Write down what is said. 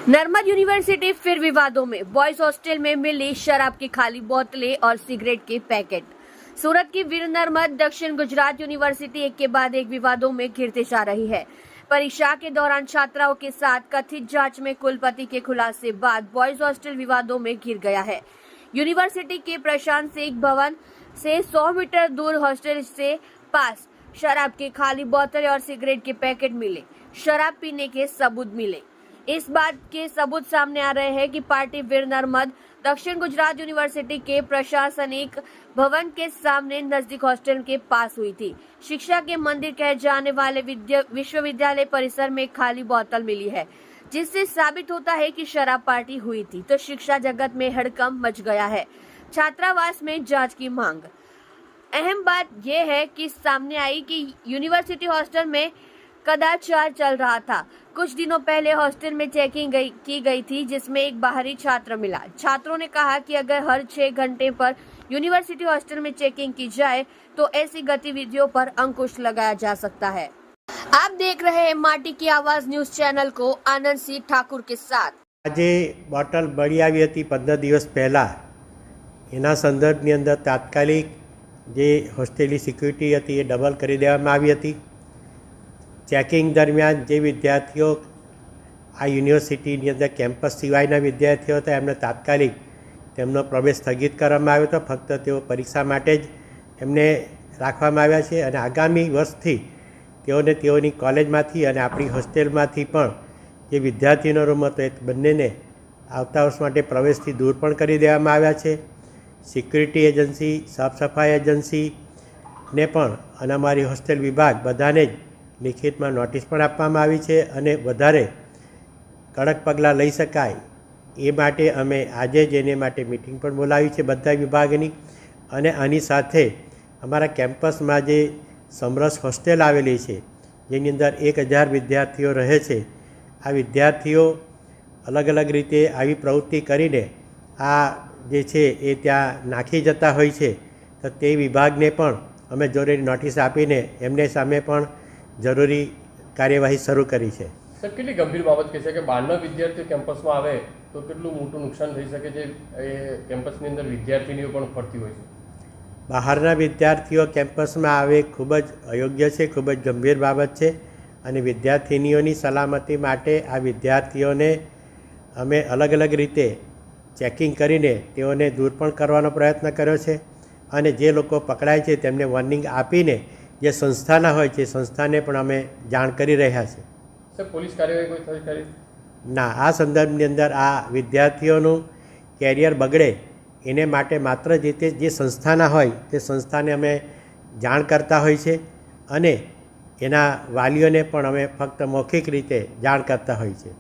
Narmad university फिर विवादों में। बॉयज हॉस्टल में मिली शराब की खाली बोतलें और सिगरेट के पैकेट। सूरत की वीर नर्मद दक्षिण गुजरात यूनिवर्सिटी एक के बाद एक विवादों में घिरते जा रही है। परीक्षा के दौरान छात्राओं के साथ कथित जांच में कुलपति के खुलासे बाद बॉयज हॉस्टल विवादों में घिर गया है। यूनिवर्सिटी के प्रशासनिक भवन से 100 मीटर दूर हॉस्टल से पास शराब की खाली बोतलें और सिगरेट के पैकेट मिले। शराब पीने के सबूत मिले। इस बात के सबूत सामने आ रहे हैं कि पार्टी वीर नर्मद दक्षिण गुजरात यूनिवर्सिटी के प्रशासनिक भवन के सामने नजदीक हॉस्टल के पास हुई थी। शिक्षा के मंदिर कहे जाने वाले विश्वविद्यालय परिसर में खाली बोतल मिली है, जिससे साबित होता है कि शराब पार्टी हुई थी। तो शिक्षा जगत में हड़कंप मच गया है। छात्रावास में जांच की मांग। अहम बात यह है कि सामने आई कि यूनिवर्सिटी हॉस्टल में कदाचार चल रहा था। कुछ दिनों पहले हॉस्टल में चेकिंग की गई थी, जिसमें एक बाहरी छात्र मिला। छात्रों ने कहा कि अगर हर 6 घंटे पर यूनिवर्सिटी हॉस्टल में चेकिंग की जाए तो ऐसी गतिविधियों पर अंकुश लगाया जा सकता है। आप देख रहे हैं माटी की आवाज न्यूज चैनल को आनंद सिंह ठाकुर के साथ। आज बोटल बड़ी आई थी 15 दिवस पहला, एना संदर्भनी अंदर तात्कालिक जे होस्टेलनी सिक्युरिटी थी ए डबल करी देवामां आवी हती। चेकिंग दरमियान जे विद्यार्थीओ आ यूनिवर्सिटी अंदर केम्पस सिवायना विद्यार्थीओ हता एमने तात्कालिक तेमनो प्रवेश स्थगित करवामां आव्यो हतो। फक्त तेओ परीक्षा माटे ज एमने राखवामां आव्या छे अने आगामी वर्षथी तेओने तेओनी कॉलेजमांथी अने आपणी होस्टेलमांथी पण जे विद्यार्थीनो रूम हतो ए बंनेने आवता वर्ष माटे प्रवेशथी दूर पण करी देवामां आव्या छे। सिक्युरिटी एजन्सी, साफ सफाई एजन्सी ने पण अने अमारी होस्टेल विभाग बधाने ज लिखितमां नोटिस पण आपवामां आवी छे अने वधारे कड़क पगलां लई शकाय ए माटे अमे आजे ज एने माटे मीटिंग पण बोलावी छे बधा विभागनी। अने आनी साथे अमारा केम्पसमां जे समरस होस्टेल आवेली छे जेनी अंदर 1000 विद्यार्थीओ रहे छे, आ विद्यार्थीओ अलग अलग रीते आवी प्रवृत्ति करीने आ जे छे ए त्यां नाखी जता होय छे, तो ते विभागने पण अमे जरूरी नोटिस आपीने एमने सामे पण जरूरी कार्यवाही शुरू करी है। सर કેટલી ગંભીર બાબત કહે છે કે બહારના વિદ્યાર્થીઓ કેમ્પસમાં આવે તો કેટલું મોટું નુકસાન થઈ શકે છે। એ કેમ્પસની અંદર વિદ્યાર્થીનીઓ પણ ફરતી હોય છે। બહારના વિદ્યાર્થીઓ કેમ્પસમાં આવે ખૂબ જ અયોગ્ય છે, ખૂબ જ ગંભીર બાબત છે અને વિદ્યાર્થીનીઓની સલામતી માટે આ વિદ્યાર્થીઓને અમે અલગ અલગ રીતે ચેકિંગ કરીને તેઓને દૂર પણ કરવાનો પ્રયત્ન કર્યો છે અને જે લોકો પકડાય છે તેમને વોર્નિંગ આપીને જે સંસ્થાના હોય છે સંસ્થાને પણ અમે જાણ કરી રહ્યા છે। સર પોલીસ કાર્યવાહી કોઈ થઈ કરી ના, આ સંદર્ભની અંદર આ વિદ્યાર્થીઓનું કેરિયર બગડે એને માટે માત્ર જે સંસ્થાના હોય તે સંસ્થાને અમે જાણ કરતા હોય છે અને એના વાલીઓને પણ અમે ફક્ત મૌખિક રીતે જાણ કરતા હોય છે।